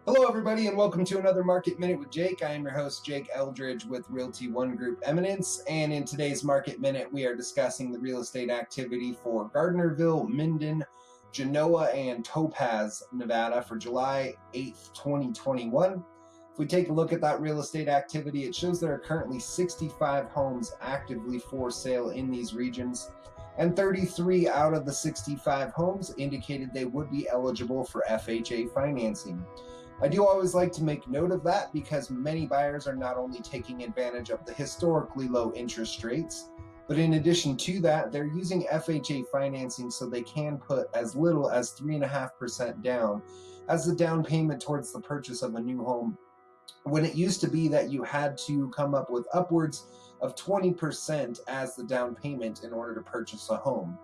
Hello, everybody, and welcome to another Market Minute with Jake. I am your host, Jake Eldridge with Realty One Group Eminence, and in today's Market Minute, we are discussing the real estate activity for Gardnerville, Minden, Genoa, and Topaz, Nevada for July 8th, 2021. If we take a look at that real estate activity, it shows there are currently 65 homes actively for sale in these regions, and 33 out of the 65 homes indicated they would be eligible for FHA financing. I do always like to make note of that because many buyers are not only taking advantage of the historically low interest rates, but in addition to that, they're using FHA financing so they can put as little as 3.5% down as the down payment towards the purchase of a new home, when it used to be that you had to come up with upwards of 20% as the down payment in order to purchase a home.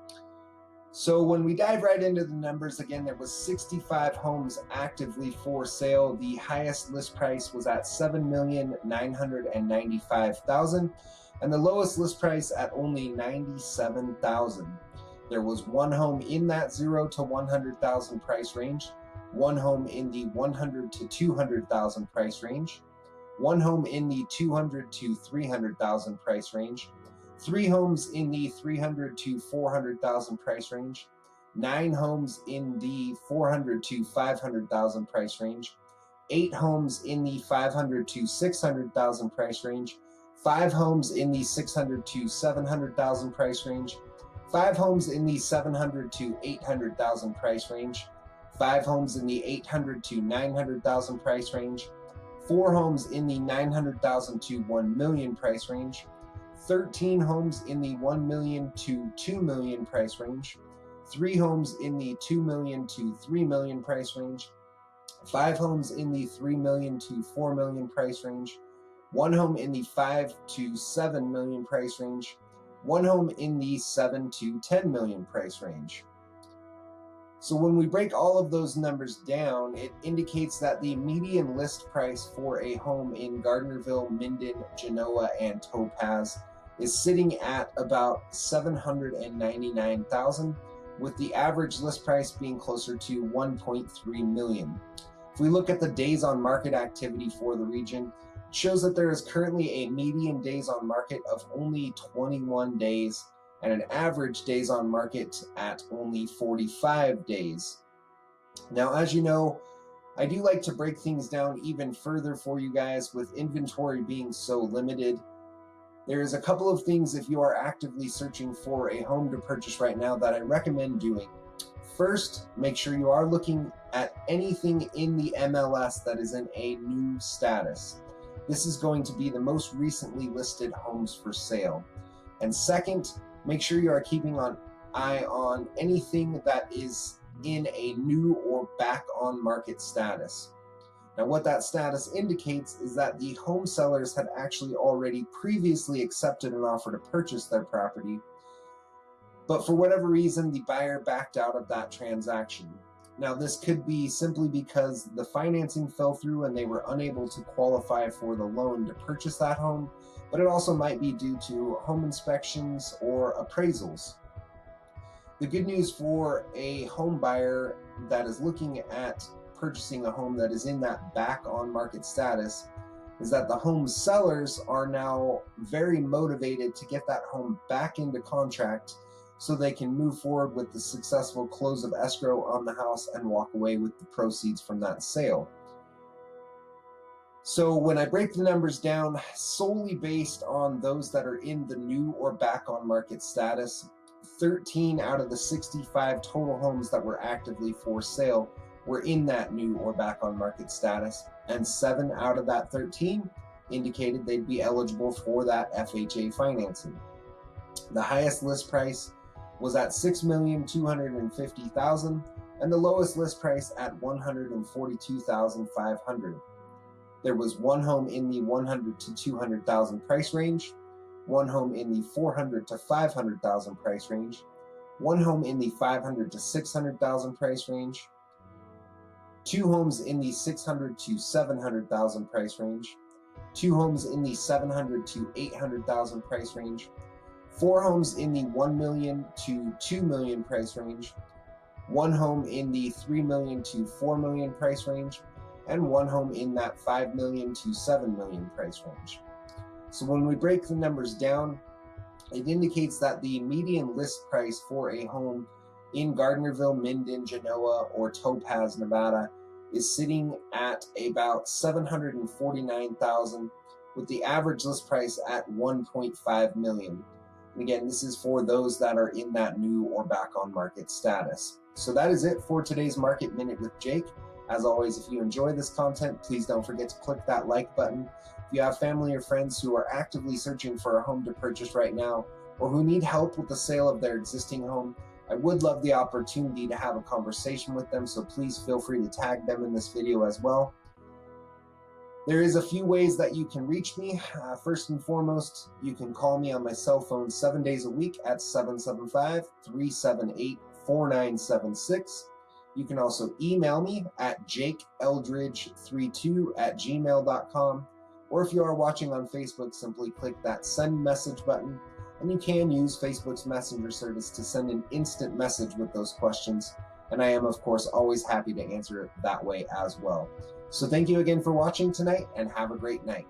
So when we dive right into the numbers, again, there was 65 homes actively for sale. The highest list price was at $7,995,000, and the lowest list price at only $97,000. There was one home in that 0 to 100,000 price range, one home in the 100 to 200,000 price range, one home in the 200 to 300,000 price range, 3 homes in the 300 to 400,000 price range, 9 homes in the 400 to 500,000 price range, 8 homes in the 500 to 600,000 price range, 5 homes in the 600 to 700,000 price range, 5 homes in the 700 to 800,000 price range, 5 homes in the 800 to 900,000 price range, 4 homes in the 900,000 to 1 million price range, 13 homes in the 1 million to 2 million price range, 3 homes in the 2 million to 3 million price range, 5 homes in the 3 million to 4 million price range, 1 home in the 5 to 7 million price range, 1 home in the 7 to 10 million price range. So when we break all of those numbers down, it indicates that the median list price for a home in Gardnerville, Minden, Genoa, and Topaz is sitting at about $799,000, with the average list price being closer to $1.3 million. If we look at the days on market activity for the region, it shows that there is currently a median days on market of only 21 days and an average days on market at only 45 days. Now, as you know, I do like to break things down even further for you guys with inventory being so limited. There's a couple of things if you are actively searching for a home to purchase right now that I recommend doing. First, make sure you are looking at anything in the MLS that is in a new status. This is going to be the most recently listed homes for sale. And second, make sure you are keeping an eye on anything that is in a new or back on market status. Now, what that status indicates is that the home sellers had actually already previously accepted an offer to purchase their property, but for whatever reason, the buyer backed out of that transaction. Now, this could be simply because the financing fell through and they were unable to qualify for the loan to purchase that home, but it also might be due to home inspections or appraisals. The good news for a home buyer that is looking at purchasing a home that is in that back on market status is that the home sellers are now very motivated to get that home back into contract so they can move forward with the successful close of escrow on the house and walk away with the proceeds from that sale. So when I break the numbers down solely based on those that are in the new or back on market status, 13 out of the 65 total homes that were actively for sale were in that new or back on market status, and 7 out of that 13 indicated they'd be eligible for that FHA financing. The highest list price was at $6,250,000, and the lowest list price at $142,500. There was one home in the 100 to 200,000 price range, one home in the 400 to 500,000 price range, one home in the 500 to 600,000 price range, 2 homes in the 600 to 700,000 price range, 2 homes in the 700 to 800,000 price range, 4 homes in the 1 million to 2 million price range, 1 home in the 3 million to 4 million price range, and one home in that $5 million to $7 million price range. So when we break the numbers down, it indicates that the median list price for a home in Gardnerville, Minden, Genoa, or Topaz, Nevada is sitting at about $749,000, with the average list price at $1.5 million. And again, this is for those that are in that new or back on market status. So that is it for today's Market Minute with Jake. As always, if you enjoy this content, please don't forget to click that like button. If you have family or friends who are actively searching for a home to purchase right now, or who need help with the sale of their existing home, I would love the opportunity to have a conversation with them, so please feel free to tag them in this video as well. There is a few ways that you can reach me. First and foremost, you can call me on my cell phone 7 days a week at 775-378-4976. You can also email me at jakeeldridge32@gmail.com, or if you are watching on Facebook, simply click that send message button, and you can use Facebook's Messenger service to send an instant message with those questions, and I am, of course, always happy to answer it that way as well. So thank you again for watching tonight, and have a great night.